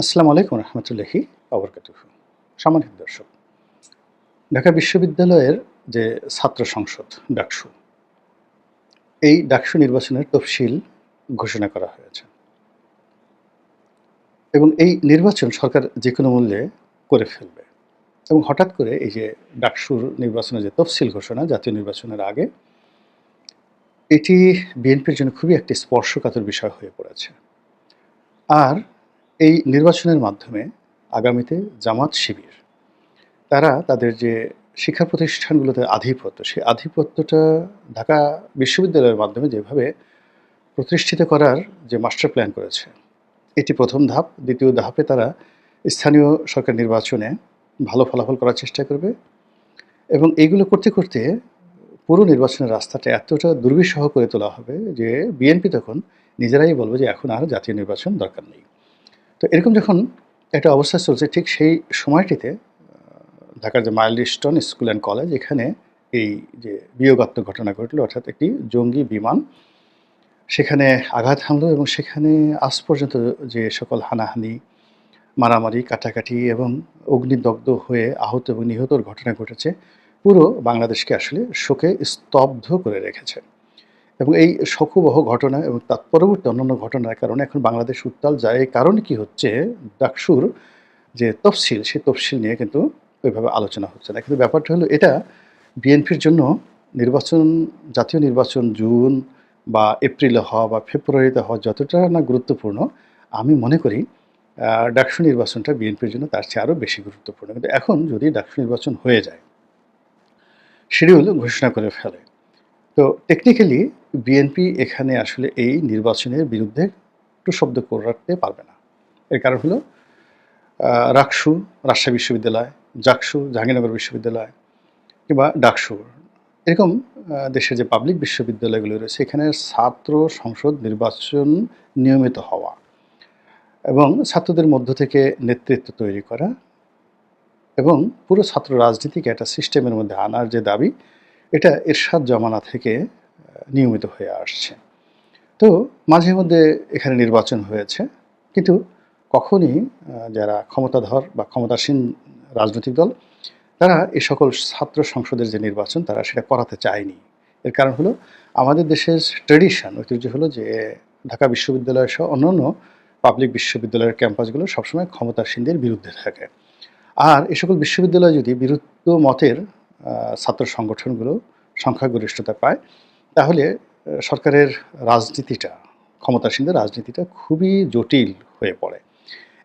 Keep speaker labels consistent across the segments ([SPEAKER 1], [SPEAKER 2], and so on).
[SPEAKER 1] আসসালামু আলাইকুম রহমতুল্লাহি আবরকাতুহু। সম্মানিত দর্শক, ঢাকা বিশ্ববিদ্যালয়ের যে ছাত্র সংসদ ডাকসু, এই ডাকসু নির্বাচনের তফসিল ঘোষণা করা হয়েছে এবং এই নির্বাচন সরকার যে কোনো মূল্যে করে ফেলবে এবং হঠাৎ করে এই যে ডাকসুর নির্বাচনের যে তফসিল ঘোষণা জাতীয় নির্বাচনের আগে, এটি বিএনপির জন্য খুবই একটি স্পর্শকাতর বিষয় হয়ে পড়েছে। আর এই নির্বাচনের মাধ্যমে আগামীতে জামাত শিবির তারা তাদের যে শিক্ষা প্রতিষ্ঠানগুলোতে আধিপত্য, সেই আধিপত্যটা ঢাকা বিশ্ববিদ্যালয়ের মাধ্যমে যেভাবে প্রতিষ্ঠিত করার যে মাস্টার প্ল্যান করেছে, এটি প্রথম ধাপ। দ্বিতীয় ধাপে তারা স্থানীয় সরকার নির্বাচনে ভালো ফলাফল করার চেষ্টা করবে এবং এইগুলো করতে, করতে পুরো নির্বাচনের রাস্তাটা এতটা দুর্বিষহ করে তোলা হবে যে বিএনপি তখন নিজেরাই বলবে যে এখন আর জাতীয় নির্বাচন দরকার নেই। তো এরকম যখন একটা অবস্থা চলছে, ঠিক সেই সময়টিতে ঢাকার যে মাইলস্টোন স্কুল অ্যান্ড কলেজ, এখানে এই যে বিয়োগাত্মক ঘটনা ঘটলো, অর্থাৎ একটি জঙ্গি বিমান সেখানে আঘাত হানলো এবং সেখানে আজ পর্যন্ত যে সকল হানাহানি, মারামারি, কাটাকাটি এবং অগ্নিদগ্ধ হয়ে আহত এবং নিহতর ঘটনা ঘটেছে, পুরো বাংলাদেশকে আসলে শোকে স্তব্ধ করে রেখেছে। এবং এই শোকবহ ঘটনা এবং তৎপরবর্তী অন্যান্য ঘটনার কারণে এখন বাংলাদেশ উত্তাল যায়। এই কারণে কি হচ্ছে, ডাকসুর যে তফসিল, সেই তফসিল নিয়ে কিন্তু ওইভাবে আলোচনা হচ্ছে না। কিন্তু ব্যাপারটা হলো এটা বিএনপির জন্য নির্বাচন, জাতীয় নির্বাচন জুন বা এপ্রিলে হওয়া বা ফেব্রুয়ারিতে হওয়া যতটা না গুরুত্বপূর্ণ, আমি মনে করি ডাকসু নির্বাচনটা বিএনপির জন্য তার চেয়ে আরও বেশি গুরুত্বপূর্ণ। কিন্তু এখন যদি ডাকসু নির্বাচন হয়ে যায়, শিডিউল ঘোষণা করে ফেলে, তো টেকনিক্যালি বিএনপি এখানে আসলে এই নির্বাচনের বিরুদ্ধে একটু শব্দ করতে পারবে না। এর কারণ হলো রাকসু রাজশাহী বিশ্ববিদ্যালয়, জাকসু জাহাঙ্গীরনগর বিশ্ববিদ্যালয় কিংবা ডাকসু, এরকম দেশের যে পাবলিক বিশ্ববিদ্যালয়গুলো রয়েছে, এখানে ছাত্র সংসদ নির্বাচন নিয়মিত হওয়া এবং ছাত্রদের মধ্য থেকে নেতৃত্ব তৈরি করা এবং পুরো ছাত্র রাজনীতিকে একটা সিস্টেমের মধ্যে আনার যে দাবি, এটা এরশাদ জমানা থেকে নিয়মিত হয়ে আসছে। তো মাঝে মধ্যে এখানে নির্বাচন হয়েছে, কিন্তু কখনই যারা ক্ষমতাধর বা ক্ষমতাসীন রাজনৈতিক দল, তারা এই সকল ছাত্র সংসদের যে নির্বাচন, তারা সেটা করাতে চায়নি। এর কারণ হলো আমাদের দেশের ট্র্যাডিশন, ঐতিহ্য হলো যে ঢাকা বিশ্ববিদ্যালয় সহ অন্যান্য পাবলিক বিশ্ববিদ্যালয়ের ক্যাম্পাসগুলো সবসময় ক্ষমতাসীনদের বিরুদ্ধে থাকে। আর এ সকল বিশ্ববিদ্যালয় যদি বিরুদ্ধ মতের ছাত্র সংগঠনগুলো সংখ্যাগরিষ্ঠতা পায়, তাহলে সরকারের রাজনীতিটা, ক্ষমতাসীনদের রাজনীতিটা খুবই জটিল হয়ে পড়ে।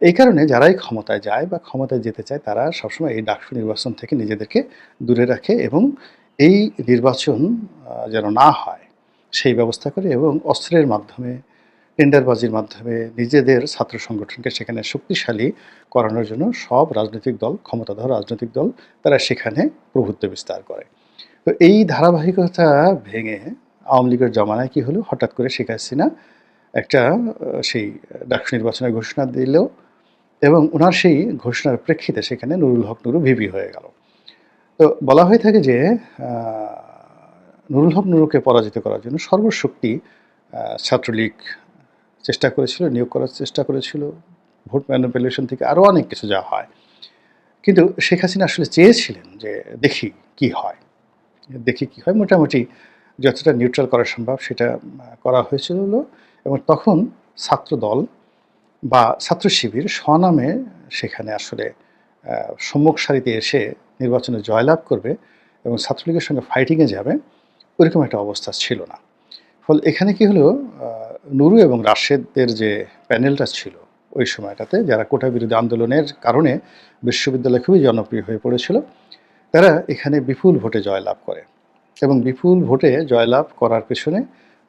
[SPEAKER 1] এই কারণে যারাই ক্ষমতায় যায় বা ক্ষমতায় যেতে চায়, তারা সবসময় এই ডাকসু নির্বাচন থেকে নিজেদেরকে দূরে রাখে এবং এই নির্বাচন যেন না হয় সেই ব্যবস্থা করে এবং অস্ত্রের মাধ্যমে, টেন্ডারবাজির মাধ্যমে নিজেদের ছাত্র সংগঠনকে সেখানে শক্তিশালী করানোর জন্য সব রাজনৈতিক দল, ক্ষমতাধর রাজনৈতিক দল, তারা সেখানে প্রভুত্ব বিস্তার করে। তো এই ধারাবাহিকতা ভেঙে আওয়ামী লীগের জমানায় কী হলো, হঠাৎ করে শেখ হাসিনা একটা সেই ডাকসু নির্বাচনের ঘোষণা দিল এবং ওনার সেই ঘোষণার প্রেক্ষিতে সেখানে নুরুল হক নুরু ভিপি হয়ে গেল। তো বলা হয়ে থাকে যে নুরুল হক নুরুকে পরাজিত করার জন্য সর্বশক্তি ছাত্রলীগ চেষ্টা করেছিল, নিয়োগ করার চেষ্টা করেছিল, ভোট ম্যানিপুলেশন থেকে আরও অনেক কিছু যা হয়। কিন্তু শেখ হাসিনা আসলে চেয়েছিলেন যে দেখি কি হয়, দেখি কি হয়। মোটামুটি যতটা নিউট্রাল করা সম্ভব সেটা করা হয়েছিল এবং তখন ছাত্রদল বা ছাত্র শিবির স্বনামে সেখানে আসলে সম্মুখ সারিতে এসে নির্বাচনে জয়লাভ করবে এবং ছাত্রলীগের সঙ্গে ফাইটিংয়ে যাবে, ওইরকম একটা অবস্থা ছিল না। ফলে এখানে কি হলো, নুরু এবং রাশেদের যে প্যানেলটা ছিল ওই সময়টাতে, যারা কোটা বিরোধী আন্দোলনের কারণে বিশ্ববিদ্যালয় খুবই জনপ্রিয় হয়ে পড়েছিল, তারা এখানে বিপুল ভোটে জয়লাভ করে এবং বিপুল ভোটে জয়লাভ করার পেছনে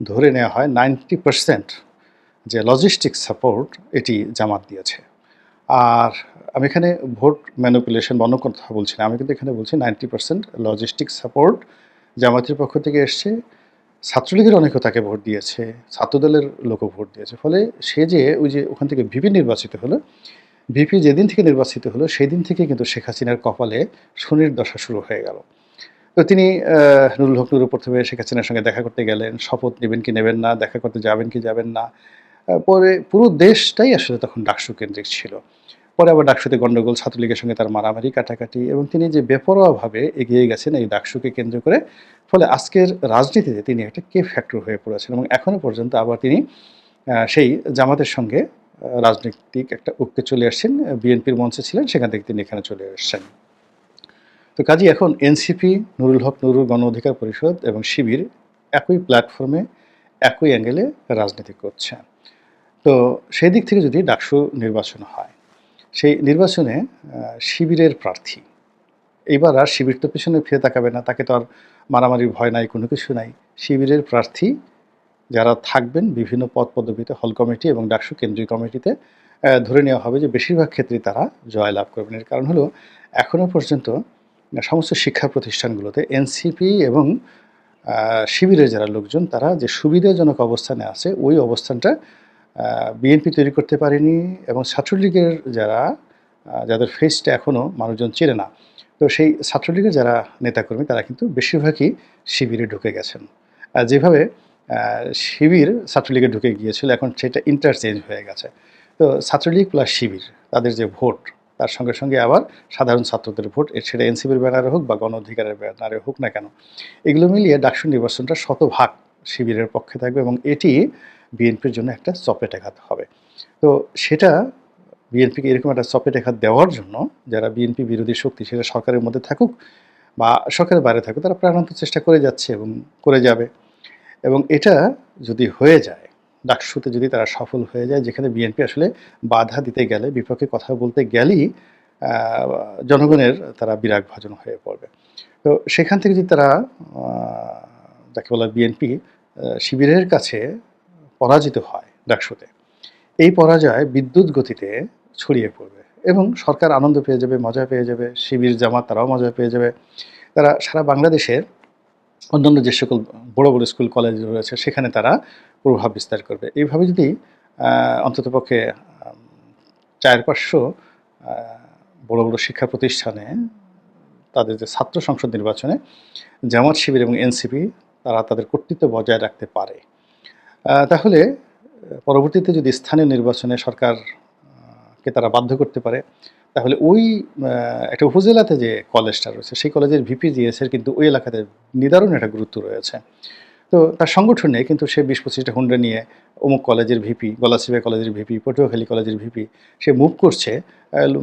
[SPEAKER 1] ধরে নেওয়া হয় 90% যে লজিস্টিক সাপোর্ট, এটি জামাত দিয়েছে। আর আমি এখানে ভোট ম্যানিপুলেশন বা অন্য কথা বলছি না, আমি কিন্তু এখানে বলছি 90% লজিস্টিক সাপোর্ট জামাতের পক্ষ থেকে এসছে। ছাত্রলীগের অনেকেও তাকে ভোট দিয়েছে, ছাত্রদলের লোকও ভোট দিয়েছে। ফলে সে যে ওই যে ওখান থেকে ভিপি নির্বাচিত হলো, ভিপি যেদিন থেকে নির্বাচিত হলো সেই দিন থেকে কিন্তু শেখ হাসিনার কপালে শনির দশা শুরু হয়ে গেল। তো তিনি নুরুল হক নুরু প্রথমে শেখ হাসিনার সঙ্গে দেখা করতে গেলেন, শপথ নেবেন কি নেবেন না, দেখা করতে যাবেন কি যাবেন না, পরে পুরো দেশটাই আসলে তখন ডাকসু কেন্দ্রিক ছিল। পরে আবার ডাকসুতে গন্ডগোল, ছাত্রলীগের সঙ্গে তার মারামারি, কাটাকাটি এবং তিনি যে বেপরোয়াভাবে এগিয়ে গেছেন এই ডাকসুকে কেন্দ্র করে, ফলে আজকের রাজনীতিতে তিনি একটা কে ফ্যাক্টর হয়ে পড়েছেন এবং এখনো পর্যন্ত আবার তিনি সেই জামাতের সঙ্গে রাজনৈতিক একটা ঐক্যে চলে আসছেন। বিএনপির মঞ্চে ছিলেন, সেখান থেকে তিনি এখানে চলে এসছেন। তো কাজেই এখন এনসিপি, নুরুল হক নুরুর গণ অধিকার পরিষদ এবং শিবির একই প্ল্যাটফর্মে, একই অ্যাঙ্গেলে রাজনীতি করছে। তো সেই দিক থেকে যদি ডাকসু নির্বাচন হয়, সেই নির্বাচনে শিবিরের প্রার্থী এইবার আর শিবির তো পেছনে ফিরে তাকাবে না, তাকে তো আর মারামারির ভয় নাই, কোনো কিছু নাই। শিবিরের প্রার্থী যারা থাকবেন বিভিন্ন পদ পদবিতে, হল কমিটি এবং ডাকসু কেন্দ্রীয় কমিটিতে, ধরে নেওয়া হবে যে বেশিরভাগ ক্ষেত্রেই তারা জয়লাভ করবেন। এর কারণ হলো এখনো পর্যন্ত সমস্ত শিক্ষা প্রতিষ্ঠানগুলোতে এনসিপি এবং শিবিরের যারা লোকজন তারা যে সুবিধাজনক অবস্থানে আছে ওই অবস্থানটা বিএনপি তৈরি করতে পারেনি এবং ছাত্রলীগের যাদের ফেসটা এখনও মানুষজন চেনে না, তো সেই ছাত্রলীগের যারা নেতাকর্মী তারা কিন্তু বেশিরভাগই শিবিরে ঢুকে গেছেন। যেভাবে শিবির ছাত্রলীগে ঢুকে গিয়েছিল, এখন সেটা ইন্টারচেঞ্জ হয়ে গেছে। তো ছাত্রলীগ প্লাস শিবির তাদের যে ভোট, তার সঙ্গে সঙ্গে আবার সাধারণ ছাত্রদের ভোট, সেটা এনসিপির ব্যানারে হোক বা গণ অধিকারের ব্যানারে হোক না কেন, এগুলো মিলিয়ে ডাকসু নির্বাচনটা শতভাগ শিবিরের পক্ষে থাকবে এবং এটি বিএনপির জন্য একটা চপেটাঘাত হবে। তো সেটা বিএনপিকে এরকম একটা চপেটাঘাত দেওয়ার জন্য যারা বিএনপি বিরোধী শক্তি, সেটা সরকারের মধ্যে থাকুক বা সরকারের বাইরে থাকুক, তারা প্রাণান্ত চেষ্টা করে যাচ্ছে এবং করে যাবে। এবং এটা যদি হয়ে যায়, ডাকসুতে যদি তারা সফল হয়ে যায়, যেখানে বিএনপি আসলে বাধা দিতে গেলে, বিপক্ষে কথা বলতে গেলেই জনগণের তারা বিরাগ ভাজন হয়ে পড়বে। তো সেখান থেকে যদি তারা যাকে বলা বিএনপি শিবিরের কাছে পরাজিত হয় ডাকসুতে, এই পরাজয় বিদ্যুৎ গতিতে ছড়িয়ে পড়বে এবং সরকার আনন্দ পেয়ে যাবে, মজা পেয়ে যাবে, শিবির জামাত তারাও মজা পেয়ে যাবে। তারা সারা বাংলাদেশের অন্যান্য যে সকল বড় বড় স্কুল কলেজ রয়েছে সেখানে তারা প্রভাব বিস্তার করবে। এইভাবে যদি অন্ততপক্ষে ৪-৫০০ বড় বড় শিক্ষা প্রতিষ্ঠানে তাদের যে ছাত্র সংসদ নির্বাচনে জামাত, শিবির এবং এনসিপি তারা তাদের কর্তৃত্ব বজায় রাখতে পারে, তাহলে পরবর্তীতে যদি স্থানীয় নির্বাচনে সরকারকে তারা বাধ্য করতে পারে, তাহলে ওই একটা উপজেলাতে যে কলেজটা রয়েছে সেই কলেজের ভিপিজিএসের কিন্তু ওই এলাকাতে নিদারুণ একটা গুরুত্ব রয়েছে। তো তার সংগঠন নেই, কিন্তু সে ২০-২৫টা হুন্ডা নিয়ে অমুক কলেজের ভিপি, গলাচিপা কলেজের ভিপি, পটুয়াখালী কলেজের ভিপি সে মুভ করছে।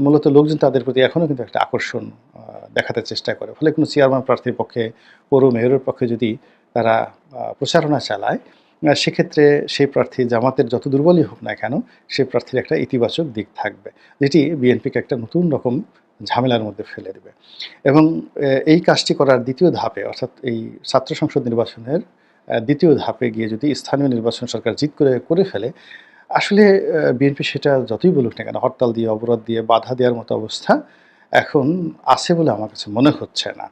[SPEAKER 1] মূলত লোকজন তাদের প্রতি এখনও কিন্তু একটা আকর্ষণ দেখাতে চেষ্টা করে। ফলে কোনো চেয়ারম্যান প্রার্থীর পক্ষে, পৌর মেয়রের পক্ষে যদি তারা প্রচারণা চালায়, সেক্ষেত্রে সেই প্রার্থী জামাতের যত দুর্বলই হোক না কেন, সেই প্রার্থীর একটা ইতিবাচক দিক থাকবে, যেটি বিএনপিকে একটা নতুন রকম ঝামেলার মধ্যে ফেলে দেবে। এবং এই কাজটি করার দ্বিতীয় ধাপে, অর্থাৎ এই ছাত্র সংসদ নির্বাচনের দ্বিতীয় ধাপে গিয়ে যদি স্থানীয় নির্বাচন সরকার জিত করে ফেলে, আসলে বিএনপি সেটা যতই বলুক না কেন, হরতাল দিয়ে, অবরোধ দিয়ে, বাধা দেওয়ার মতো অবস্থা এখন আছে বলে আমার কাছে মনে হচ্ছে না।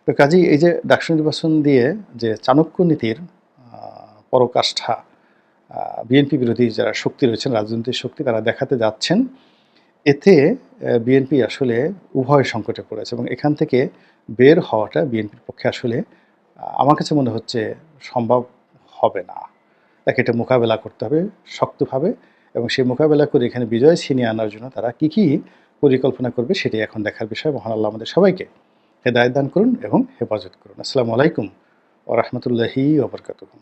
[SPEAKER 1] তো কাজেই এই যে ডাকসু নির্বাচন দিয়ে যে চাণক্য নীতির পরাকাষ্ঠা বিএনপি বিরোধী যারা শক্তি রয়েছেন, রাজনৈতিক শক্তি, তারা দেখাতে যাচ্ছেন, এতে বিএনপি আসলে উভয় সংকটে পড়েছে এবং এখান থেকে বের হওয়াটা বিএনপির পক্ষে আসলে আমার কাছে মনে হচ্ছে সম্ভব হবে না। তাকে এটা মোকাবেলা করতে হবে শক্তভাবে এবং সেই মোকাবেলা করে এখানে বিজয় ছিনিয়ে আনার জন্য তারা কী পরিকল্পনা করবে সেটাই এখন দেখার বিষয়। মহান আল্লাহ আমাদের সবাইকে হেদায়েত দান করুন এবং হেফাজত করুন। আসসালামু আলাইকুম ওয়া রাহমাতুল্লাহি ওয়া বারাকাতুহু।